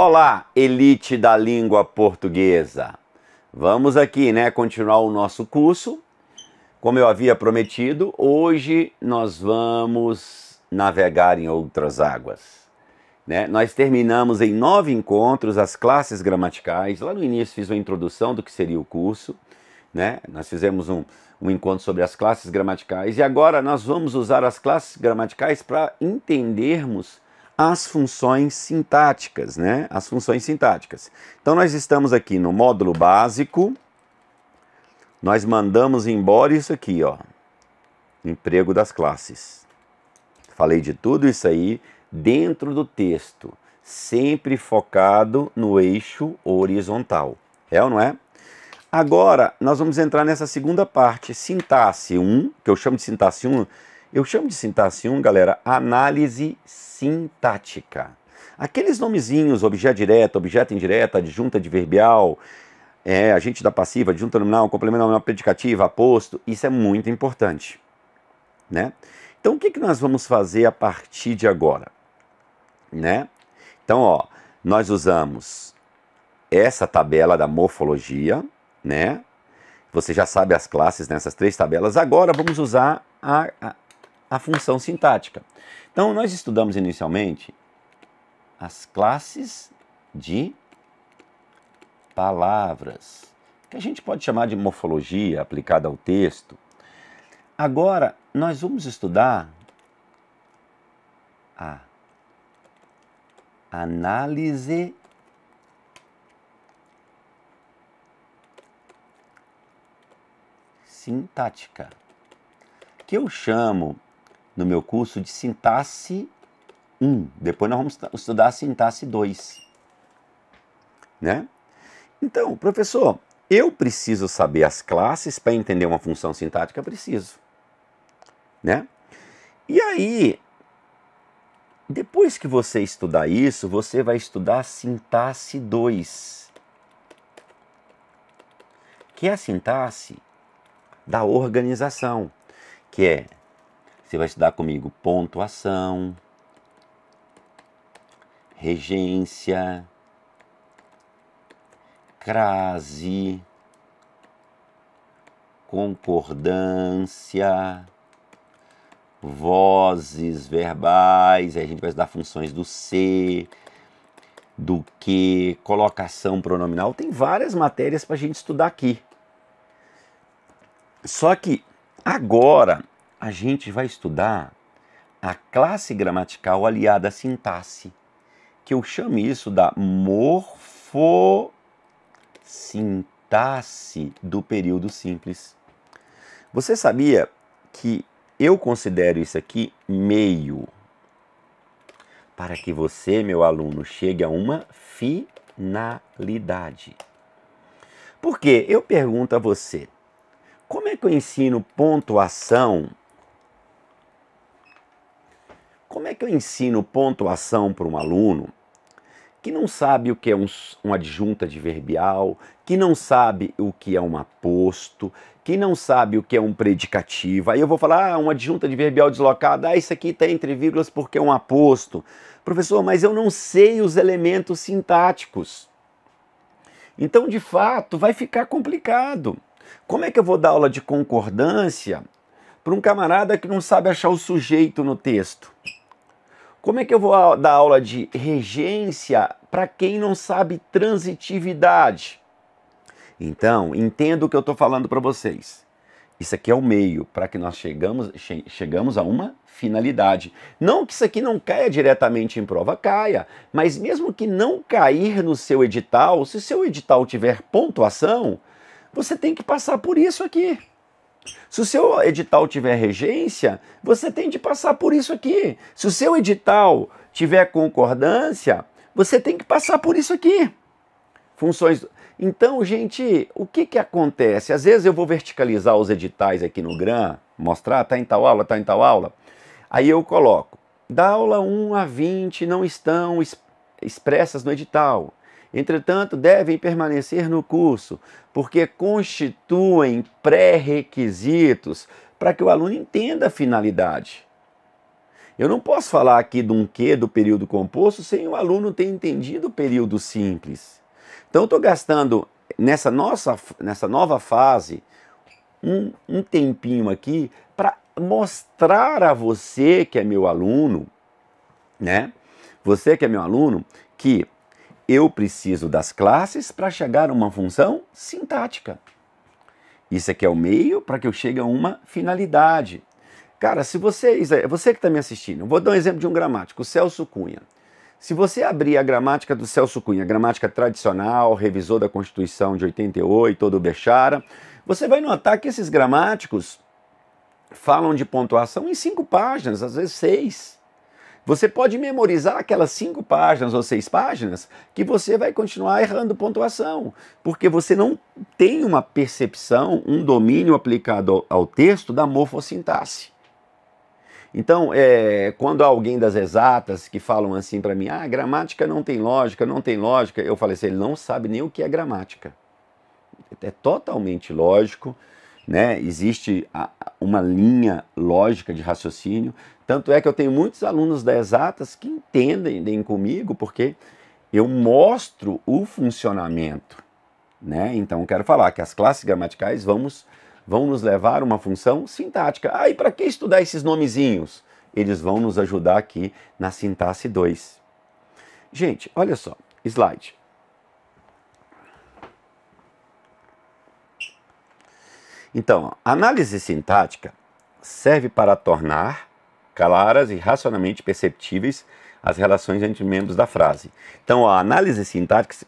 Olá, elite da língua portuguesa. Vamos aqui, continuar o nosso curso. Como eu havia prometido, hoje nós vamos navegar em outras águas. Nós terminamos em 9 encontros as classes gramaticais. Lá no início fiz uma introdução do que seria o curso. Nós fizemos um encontro sobre as classes gramaticais e agora nós vamos usar as classes gramaticais para entendermos as funções sintáticas, As funções sintáticas. Então nós estamos aqui no módulo básico, nós mandamos embora isso aqui, emprego das classes. Falei de tudo isso aí dentro do texto, sempre focado no eixo horizontal. É ou não é? Agora, nós vamos entrar nessa segunda parte, sintaxe 1, que eu chamo de sintaxe 1. Eu chamo de sintaxe 1, galera, análise sintática. Aqueles nomezinhos, objeto direto, objeto indireto, adjunta adverbial, agente da passiva, adjunta nominal, complemento nominal, predicativa, aposto, isso é muito importante. Então, o que nós vamos fazer a partir de agora? Então, nós usamos essa tabela da morfologia, Você já sabe as classes nessas 3 tabelas. Agora vamos usar a função sintática. Então, nós estudamos inicialmente as classes de palavras, que a gente pode chamar de morfologia aplicada ao texto. Agora, nós vamos estudar a análise sintática, que eu chamo no meu curso de sintaxe 1. Depois nós vamos estudar a sintaxe 2. Então, professor, eu preciso saber as classes para entender uma função sintática? Preciso. E aí, depois que você estudar isso, você vai estudar a sintaxe 2, que é a sintaxe da organização, que você vai estudar comigo pontuação, regência, crase, concordância, vozes verbais, aí a gente vai estudar funções do ser, do que, colocação pronominal, tem várias matérias para a gente estudar aqui. Só que agora a gente vai estudar a classe gramatical aliada à sintaxe, que eu chamo isso da morfossintaxe do período simples. Você sabia que eu considero isso aqui meio para que você, meu aluno, chegue a uma finalidade? Porque eu pergunto a você, como é que eu ensino pontuação? Como é que eu ensino pontuação para um aluno que não sabe o que é um adjunto adverbial, que não sabe o que é um aposto, que não sabe o que é um predicativo? Aí eu vou falar, um adjunto adverbial deslocado, isso aqui está entre vírgulas porque é um aposto. Professor, mas eu não sei os elementos sintáticos. Então, de fato, vai ficar complicado. Como é que eu vou dar aula de concordância para um camarada que não sabe achar o sujeito no texto? Como é que eu vou dar aula de regência para quem não sabe transitividade? Então, entenda o que eu estou falando para vocês. Isso aqui é o meio para que nós chegamos a uma finalidade. Não que isso aqui não caia diretamente em prova, caia. Mas mesmo que não cair no seu edital, se o seu edital tiver pontuação, você tem que passar por isso aqui. Se o seu edital tiver regência, você tem de passar por isso aqui. Se o seu edital tiver concordância, você tem que passar por isso aqui. Funções. Então, gente, o que acontece? Às vezes eu vou verticalizar os editais aqui no GRAM, mostrar, está em tal aula, está em tal aula. Aí eu coloco, da aula 1 a 20 não estão expressas no edital. Entretanto, devem permanecer no curso, porque constituem pré-requisitos para que o aluno entenda a finalidade. Eu não posso falar aqui de um quê do período composto sem o aluno ter entendido o período simples. Então eu estou gastando nessa nova fase um tempinho aqui para mostrar a você que é meu aluno, né? Você que é meu aluno, que eu preciso das classes para chegar a uma função sintática. Isso aqui é o meio para que eu chegue a uma finalidade. Cara, se você que está me assistindo, eu vou dar um exemplo de um gramático, o Celso Cunha. Se você abrir a gramática do Celso Cunha, a gramática tradicional, revisor da Constituição de 88, ou do Bechara, você vai notar que esses gramáticos falam de pontuação em 5 páginas, às vezes 6. Você pode memorizar aquelas 5 páginas ou 6 páginas que você vai continuar errando pontuação, porque você não tem uma percepção, um domínio aplicado ao texto da morfossintaxe. Então, quando há alguém das exatas que falam assim para mim, gramática não tem lógica, eu falei assim, ele não sabe nem o que é gramática. É totalmente lógico, né? Existe uma linha lógica de raciocínio, tanto é que eu tenho muitos alunos das exatas que entendem comigo, porque eu mostro o funcionamento, né? Então, quero falar que as classes gramaticais vão nos levar a uma função sintática. E para que estudar esses nomezinhos? Eles vão nos ajudar aqui na sintaxe 2. Gente, olha só, slide. Então, a análise sintática serve para tornar claras e racionalmente perceptíveis as relações entre membros da frase. Então, a análise sintática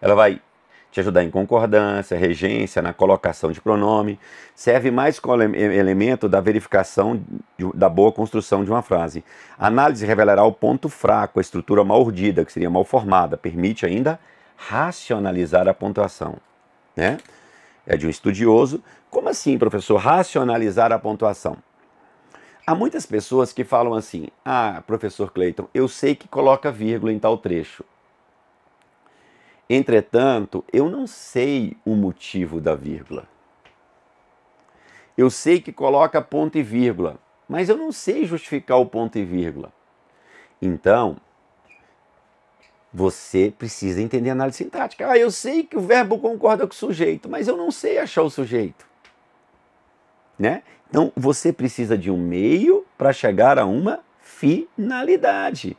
ela vai te ajudar em concordância, regência, na colocação de pronome, serve mais como elemento da verificação da boa construção de uma frase. A análise revelará o ponto fraco, a estrutura mal urdida, que seria mal formada, permite ainda racionalizar a pontuação, né? É de um estudioso. Como assim, professor, racionalizar a pontuação? Há muitas pessoas que falam assim, professor Cleiton, eu sei que coloca vírgula em tal trecho. Entretanto, eu não sei o motivo da vírgula. Eu sei que coloca ponto e vírgula, mas eu não sei justificar o ponto e vírgula. Então, você precisa entender a análise sintática. Eu sei que o verbo concorda com o sujeito, mas eu não sei achar o sujeito, né? Então, você precisa de um meio para chegar a uma finalidade,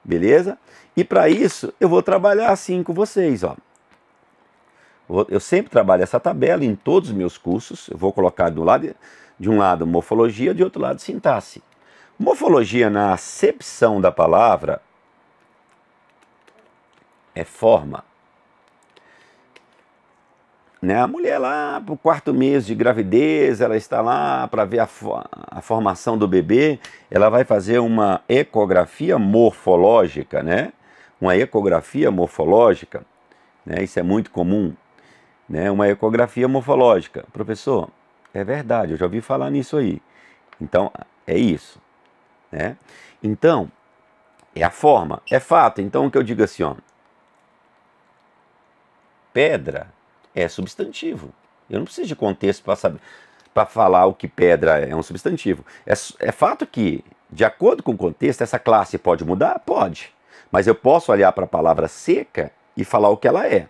beleza? E para isso, eu vou trabalhar assim com vocês, ó. Eu sempre trabalho essa tabela em todos os meus cursos. Eu vou colocar de um lado morfologia, de outro lado sintaxe. Morfologia, na acepção da palavra, é forma. Né? A mulher lá, para o 4º mês de gravidez, ela está lá para ver a formação do bebê, ela vai fazer uma ecografia morfológica, né? Uma ecografia morfológica, né? Isso é muito comum, né? Uma ecografia morfológica. Professor, é verdade, eu já ouvi falar nisso aí. Então, é isso, né? Então, é a forma, é fato. Então, o que eu digo assim, ó, pedra é substantivo. Eu não preciso de contexto para falar o que pedra é um substantivo. É fato que, de acordo com o contexto, essa classe pode mudar? Pode. Mas eu posso olhar para a palavra seca e falar o que ela é.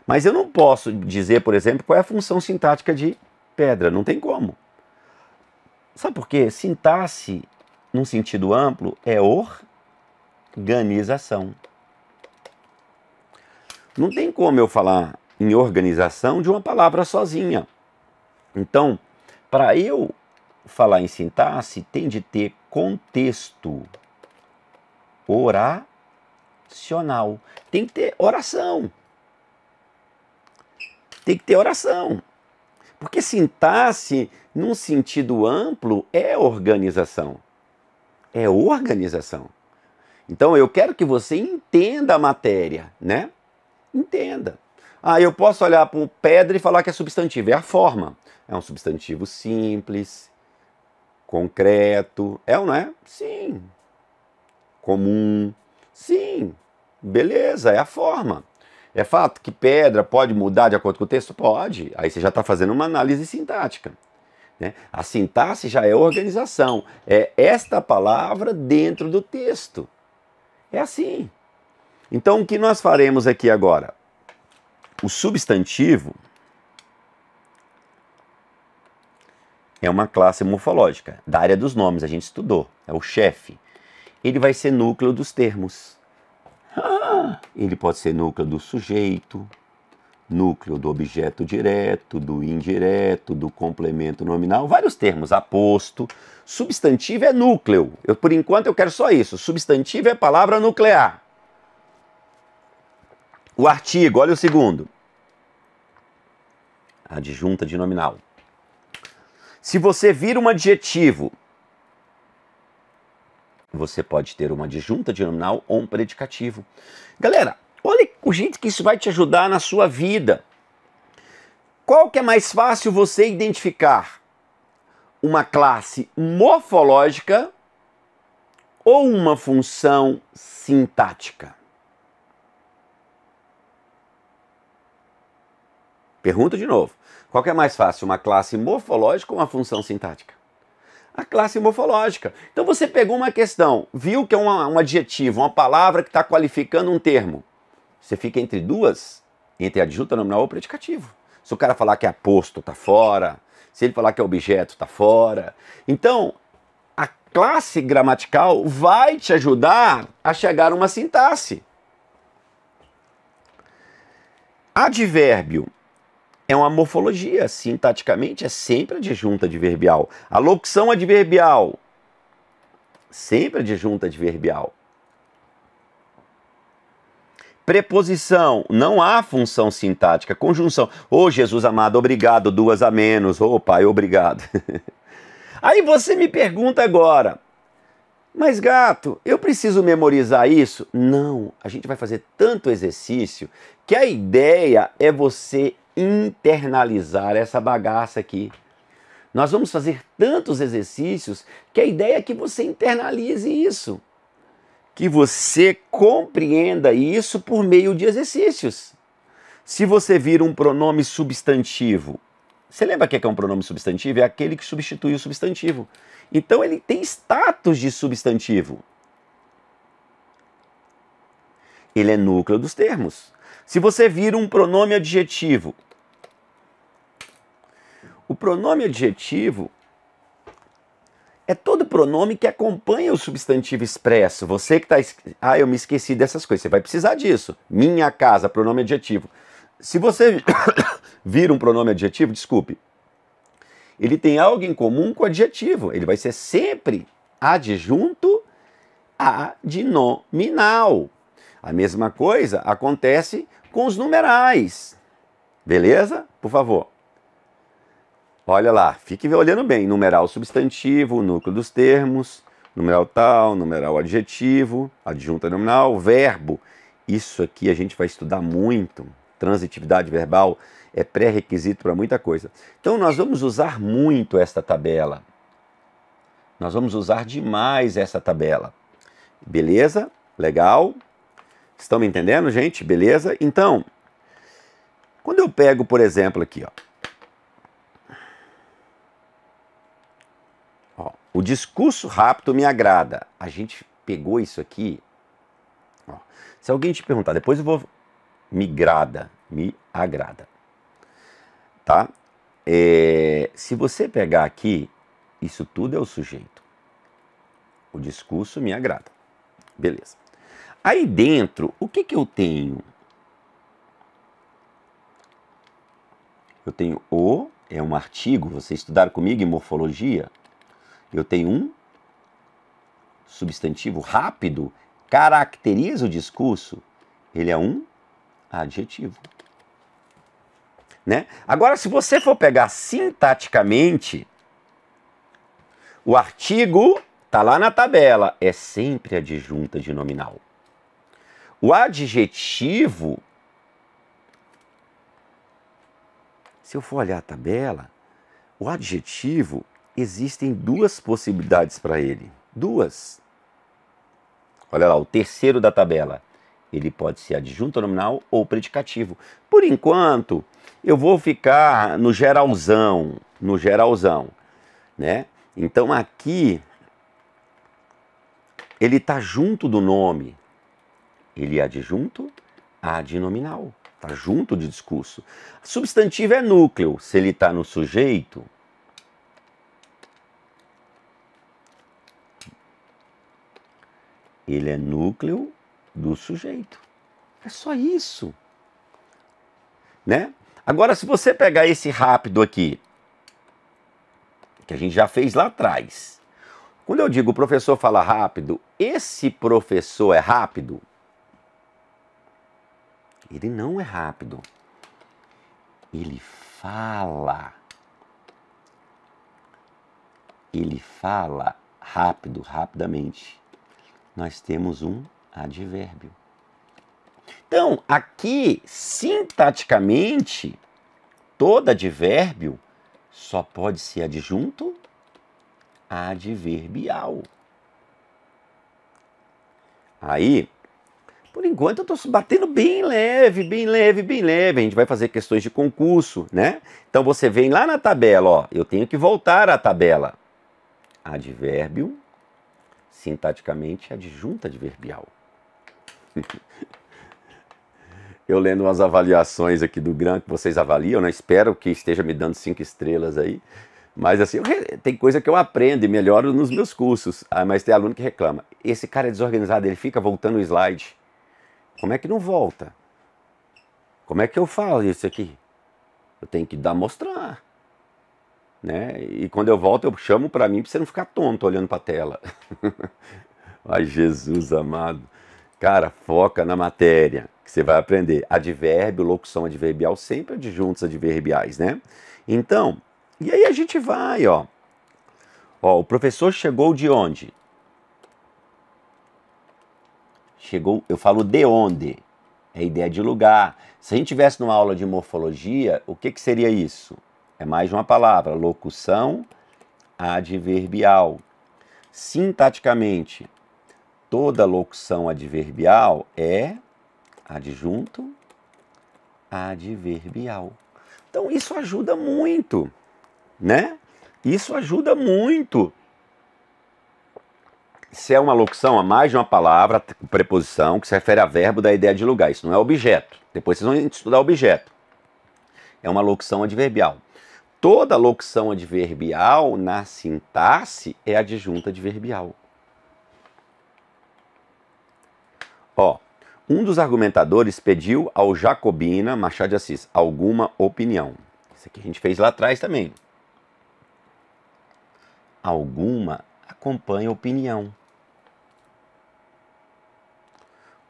Mas eu não posso dizer, por exemplo, qual é a função sintática de pedra. Não tem como. Sabe por quê? Sintaxe, num sentido amplo, é organização. Não tem como eu falar em organização de uma palavra sozinha. Então, para eu falar em sintaxe, tem de ter contexto oracional. Tem que ter oração. Tem que ter oração. Porque sintaxe, num sentido amplo, é organização. É organização. Então, eu quero que você entenda a matéria, né? Entenda. Eu posso olhar para o pedra e falar que é substantivo. É a forma. É um substantivo simples, concreto. É ou não é? Sim. Comum. Sim. Beleza, é a forma. É fato que pedra pode mudar de acordo com o texto? Pode. Aí você já está fazendo uma análise sintática. né? A sintaxe já é organização, é esta palavra dentro do texto. É assim. Então, o que nós faremos aqui agora? O substantivo é uma classe morfológica, da área dos nomes, a gente estudou, é o chefe. Ele vai ser núcleo dos termos. Ele pode ser núcleo do sujeito, núcleo do objeto direto, do indireto, do complemento nominal, vários termos, aposto. Substantivo é núcleo. Por enquanto eu quero só isso. Substantivo é palavra nuclear. O artigo, olha o segundo. Adjunta de nominal. Se você vira um adjetivo, você pode ter uma adjunta de nominal ou um predicativo. Galera, olha o jeito que isso vai te ajudar na sua vida. Qual que é mais fácil você identificar? Uma classe morfológica ou uma função sintática? Pergunto de novo. Qual que é mais fácil, uma classe morfológica ou uma função sintática? A classe morfológica. Então você pegou uma questão, viu que é um adjetivo, uma palavra que está qualificando um termo. Você fica entre duas, entre adjunta nominal ou predicativo. Se o cara falar que é aposto, está fora. Se ele falar que é objeto, está fora. Então, a classe gramatical vai te ajudar a chegar a uma sintaxe. Advérbio é uma morfologia, sintaticamente é sempre adjunta adverbial. A locução adverbial, sempre adjunta adverbial. Preposição, não há função sintática. Conjunção, ô Jesus amado, obrigado, duas a menos, ô pai, obrigado. Aí você me pergunta agora, mas gato, eu preciso memorizar isso? Não, a gente vai fazer tanto exercício que a ideia é você internalizar essa bagaça aqui. Nós vamos fazer tantos exercícios que a ideia é que você internalize isso. Que você compreenda isso por meio de exercícios. Se você vira um pronome substantivo, você lembra o que é um pronome substantivo? É aquele que substitui o substantivo. Então ele tem status de substantivo. Ele é núcleo dos termos. Se você vira um pronome adjetivo, o pronome adjetivo é todo pronome que acompanha o substantivo expresso. Você que está... Ah, eu me esqueci dessas coisas. Você vai precisar disso. Minha casa, pronome adjetivo. Se você vira um pronome adjetivo, desculpe, ele tem algo em comum com o adjetivo. Ele vai ser sempre adjunto adnominal. A mesma coisa acontece com os numerais. Beleza? Por favor. Olha lá, fique olhando bem. Numeral substantivo, núcleo dos termos, numeral tal, numeral adjetivo, adjunta nominal, verbo. Isso aqui a gente vai estudar muito. Transitividade verbal é pré-requisito para muita coisa. Então nós vamos usar muito esta tabela. Nós vamos usar demais essa tabela. Beleza? Legal? Estão me entendendo, gente? Beleza? Então, quando eu pego, por exemplo, aqui, ó. O discurso rápido me agrada. A gente pegou isso aqui. Ó. Se alguém te perguntar, depois eu vou... Me agrada. Tá? Se você pegar aqui, isso tudo é o sujeito. O discurso me agrada. Beleza. Aí dentro, o que eu tenho? Eu tenho o, é um artigo, vocês estudaram comigo em morfologia. Eu tenho um substantivo rápido, caracteriza o discurso, ele é um adjetivo. Né? Agora, se você for pegar sintaticamente, o artigo está lá na tabela, é sempre adjunta de nominal. O adjetivo, se eu for olhar a tabela, o adjetivo, existem duas possibilidades para ele. Duas. Olha lá, o terceiro da tabela. Ele pode ser adjunto nominal ou predicativo. Por enquanto, eu vou ficar no geralzão. No geralzão. né? Então aqui ele está junto do nome. Ele é adjunto adnominal. Está junto de discurso. Substantivo é núcleo. Se ele está no sujeito, ele é núcleo do sujeito. É só isso. Né? Agora, se você pegar esse rápido aqui, que a gente já fez lá atrás. Quando eu digo o professor fala rápido, esse professor é rápido? Ele não é rápido. Ele fala. Ele fala rápido, rapidamente. Nós temos um advérbio. Então, aqui, sintaticamente, todo advérbio só pode ser adjunto adverbial. Aí, por enquanto eu estou batendo bem leve, bem leve, bem leve. A gente vai fazer questões de concurso, né? Então você vem lá na tabela, ó. Eu tenho que voltar à tabela. Advérbio, sintaticamente, adjunto adverbial. Eu lendo umas avaliações aqui do GRAN que vocês avaliam, né? Espero que esteja me dando 5 estrelas aí. Mas assim, tem coisa que eu aprendo e melhoro nos meus cursos. Ah, mas tem aluno que reclama. Esse cara é desorganizado, ele fica voltando o slide. Como é que não volta? Como é que eu falo isso aqui? Eu tenho que mostrar. Né? E quando eu volto, eu chamo para mim para você não ficar tonto olhando para a tela. Ai, Jesus amado. Cara, foca na matéria que você vai aprender. Advérbio, locução adverbial, sempre adjuntos adverbiais, né? Então, e aí a gente vai, ó. Ó, o professor chegou de onde? Chegou, eu falo de onde? É ideia de lugar. Se a gente tivesse numa aula de morfologia, o que seria isso? É mais de uma palavra, locução adverbial. Sintaticamente, toda locução adverbial é adjunto adverbial. Então isso ajuda muito, né? Isso ajuda muito. Se é uma locução a mais de uma palavra, preposição, que se refere a verbo da ideia de lugar. Isso não é objeto. Depois vocês vão estudar objeto. É uma locução adverbial. Toda locução adverbial na sintaxe é adjunta adverbial. Ó, um dos argumentadores pediu ao Jacobina Machado de Assis alguma opinião. Isso aqui a gente fez lá atrás também. Alguma acompanha opinião.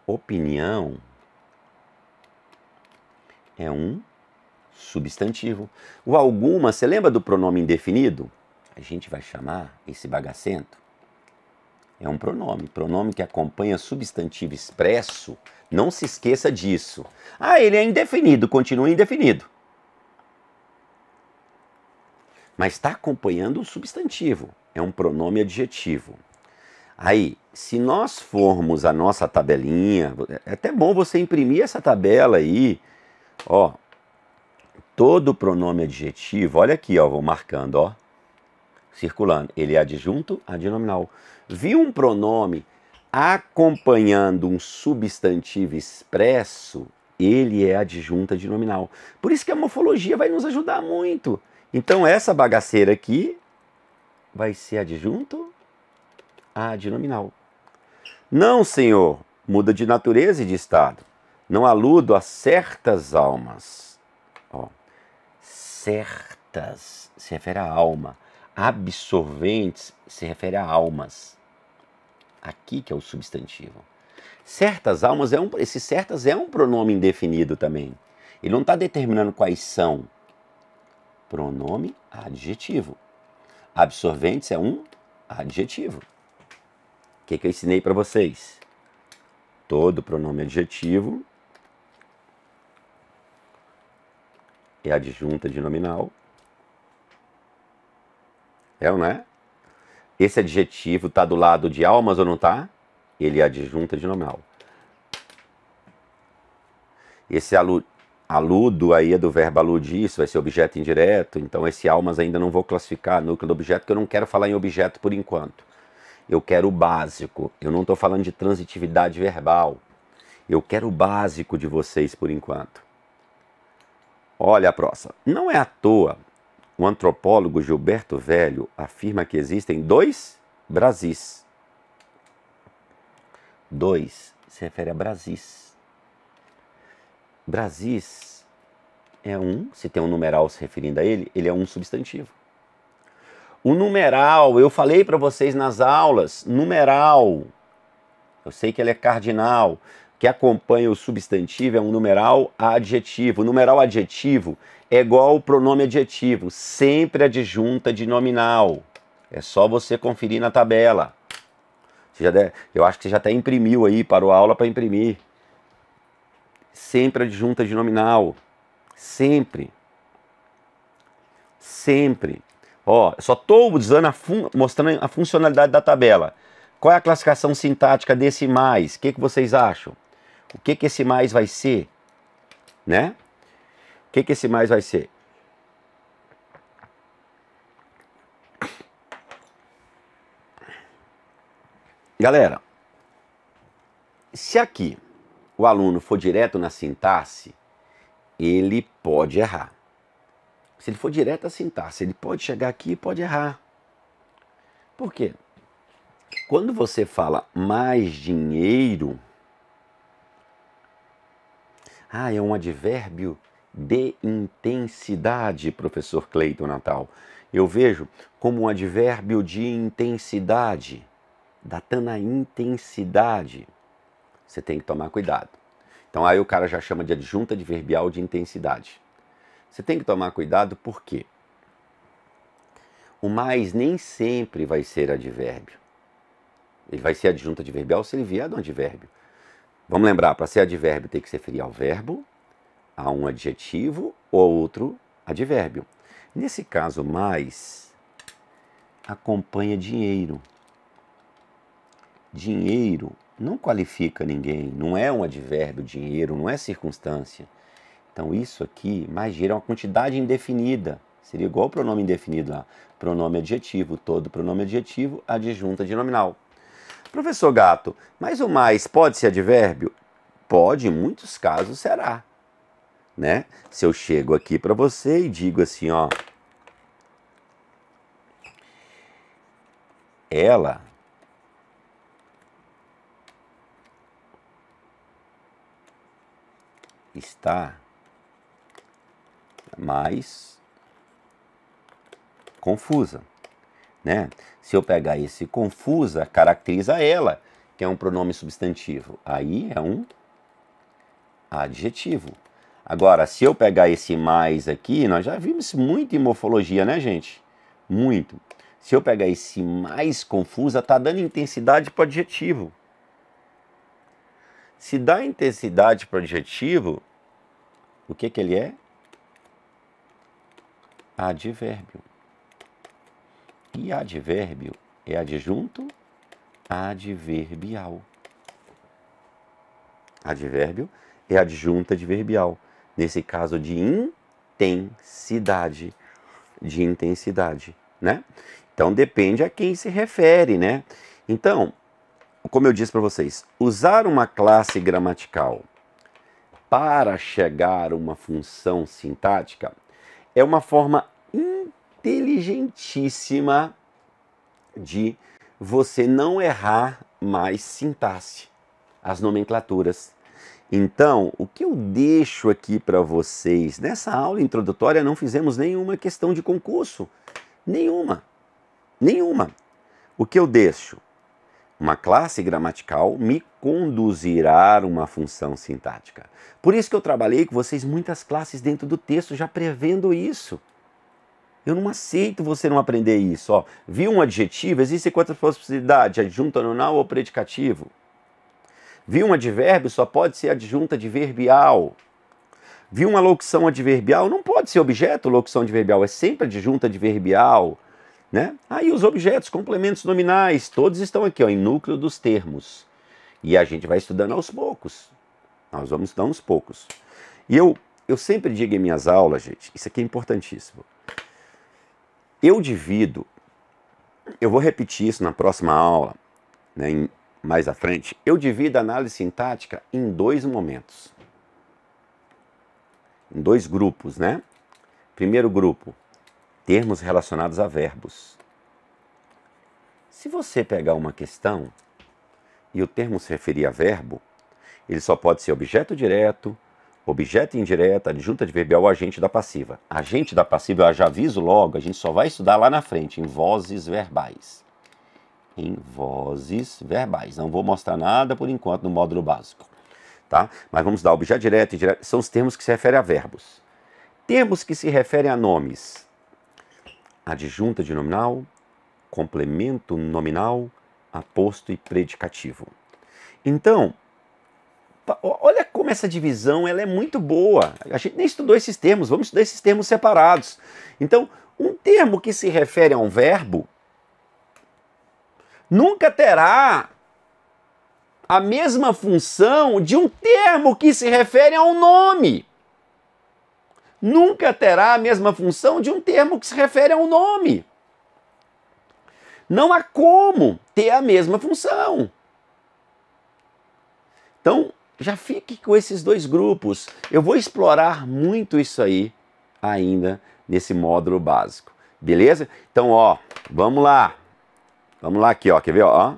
Opinião é um substantivo. O alguma, você lembra do pronome indefinido? A gente vai chamar esse bagacento. É um pronome que acompanha substantivo expresso. Não se esqueça disso. Ah, ele é indefinido, continua indefinido. Mas está acompanhando o substantivo. É um pronome adjetivo. Aí, se nós formos a nossa tabelinha, é até bom você imprimir essa tabela aí. Ó, todo pronome adjetivo, olha aqui, ó, vou marcando, ó. Circulando. Ele é adjunto adnominal. Viu um pronome acompanhando um substantivo expresso, ele é adjunto adnominal. Por isso que a morfologia vai nos ajudar muito. Então essa bagaceira aqui vai ser adjunto adnominal. Não, senhor, muda de natureza e de estado. Não aludo a certas almas. Ó, certas se refere à alma. Absorventes se refere a almas. Aqui que é o substantivo. Certas almas, esse certas é um pronome indefinido também. Ele não está determinando quais são. Pronome adjetivo. Absorventes é um adjetivo. O que eu ensinei para vocês? Todo pronome adjetivo é adjunta adnominal. É ou não é? Esse adjetivo está do lado de almas ou não está? Ele é adjunta adnominal. Esse aluno, Aludo aí é do verbo aludir, isso vai ser objeto indireto, então esse almas ainda não vou classificar, núcleo do objeto, porque eu não quero falar em objeto por enquanto. Eu quero o básico, eu não estou falando de transitividade verbal. Eu quero o básico de vocês por enquanto. Olha a próxima. Não é à toa, o antropólogo Gilberto Velho afirma que existem dois Brasis. Dois se refere a Brasis. Brasis é um, se tem um numeral se referindo a ele, ele é um substantivo. O numeral, eu falei para vocês nas aulas, numeral, eu sei que ele é cardinal, que acompanha o substantivo é um numeral adjetivo. O numeral adjetivo é igual ao pronome adjetivo, sempre adjunta de nominal. É só você conferir na tabela. Eu acho que você já até imprimiu aí, parou a aula para imprimir. Sempre adjunta de nominal. Sempre. Sempre. Ó, só estou mostrando a funcionalidade da tabela. Qual é a classificação sintática desse mais? O que vocês acham? O que esse mais vai ser? Né? O que esse mais vai ser? Galera, se aqui o aluno for direto na sintaxe, ele pode errar. Se ele for direto à sintaxe, ele pode chegar aqui e pode errar. Por quê? Quando você fala mais dinheiro, é um advérbio de intensidade, professor Cleiton Natal. Eu vejo como um advérbio de intensidade, datando a intensidade. Você tem que tomar cuidado. Então aí o cara já chama de adjunta adverbial de intensidade. Você tem que tomar cuidado porque o mais nem sempre vai ser advérbio. Ele vai ser adjunta adverbial se ele vier do advérbio. Vamos lembrar, para ser advérbio tem que se referir ao verbo, a um adjetivo ou outro advérbio. Nesse caso, mais acompanha dinheiro. Dinheiro não qualifica ninguém, não é um advérbio, dinheiro, não é circunstância. Então isso aqui, mais dinheiro, é uma quantidade indefinida. Seria igual ao pronome indefinido lá. Pronome adjetivo, todo pronome adjetivo, adjunta de nominal. Professor Gato, mas o mais pode ser advérbio? Pode, em muitos casos será. Né? Se eu chego aqui para você e digo assim, ó. Ela está mais confusa, né? Se eu pegar esse confusa, caracteriza ela, que é um pronome substantivo. Aí é um adjetivo. Agora, se eu pegar esse mais aqui, nós já vimos muito em morfologia, né, gente? Muito. Se eu pegar esse mais confusa, tá dando intensidade para o adjetivo. Se dá intensidade para o adjetivo, o que ele é? Advérbio. E advérbio é adjunto adverbial. Advérbio é adjunta adverbial. Nesse caso de intensidade. De intensidade, né? Então depende a quem se refere, né? Então, como eu disse para vocês, usar uma classe gramatical para chegar a uma função sintática é uma forma inteligentíssima de você não errar mais sintaxe, as nomenclaturas. Então, o que eu deixo aqui para vocês, nessa aula introdutória não fizemos nenhuma questão de concurso, nenhuma. O que eu deixo? Uma classe gramatical me conduzirá a uma função sintática. Por isso que eu trabalhei com vocês muitas classes dentro do texto, já prevendo isso. Eu não aceito você não aprender isso. Ó, viu um adjetivo? Existem quantas possibilidades? Adjunto nominal ou predicativo? Viu um advérbio? Só pode ser adjunta adverbial. Viu uma locução adverbial? Não pode ser objeto locução adverbial, é sempre adjunta adverbial. Né? Aí os objetos, complementos nominais, todos estão aqui, ó, em núcleo dos termos. E a gente vai estudando aos poucos. Nós vamos estudando aos poucos. E eu eu sempre digo em minhas aulas, gente, isso aqui é importantíssimo. Eu divido, eu vou repetir isso na próxima aula, né, mais à frente, eu divido a análise sintática em 2 momentos. Em 2 grupos, né? Primeiro grupo, termos relacionados a verbos. Se você pegar uma questão e o termo se referir a verbo, ele só pode ser objeto direto, objeto indireto, adjunta adverbial ou agente da passiva. Agente da passiva, eu já aviso logo, a gente só vai estudar lá na frente, em vozes verbais. Em vozes verbais. Não vou mostrar nada por enquanto no módulo básico. Tá? Mas vamos dar objeto direto e indireto, são os termos que se referem a verbos. Termos que se referem a nomes. Adjunta de nominal, complemento nominal, aposto e predicativo. Então, olha como essa divisão ela é muito boa. A gente nem estudou esses termos, vamos estudar esses termos separados. Então, um termo que se refere a um verbo nunca terá a mesma função de um termo que se refere a um nome. Nunca terá a mesma função de um termo que se refere a um nome. Não há como ter a mesma função. Então, já fique com esses 2 grupos. Eu vou explorar muito isso aí ainda nesse módulo básico. Beleza? Então, ó, vamos lá. Vamos lá aqui, ó. Quer ver, ó?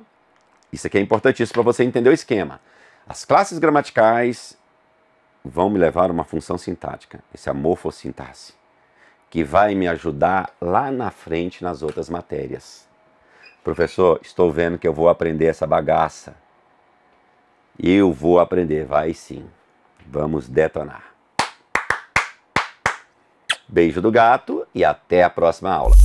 Isso aqui é importantíssimo para você entender o esquema. As classes gramaticais vão me levar a uma função sintática, esse é a morfossintaxe, que vai me ajudar lá na frente nas outras matérias. Professor, estou vendo que eu vou aprender essa bagaça. Eu vou aprender, vai sim. Vamos detonar. Beijo do gato e até a próxima aula.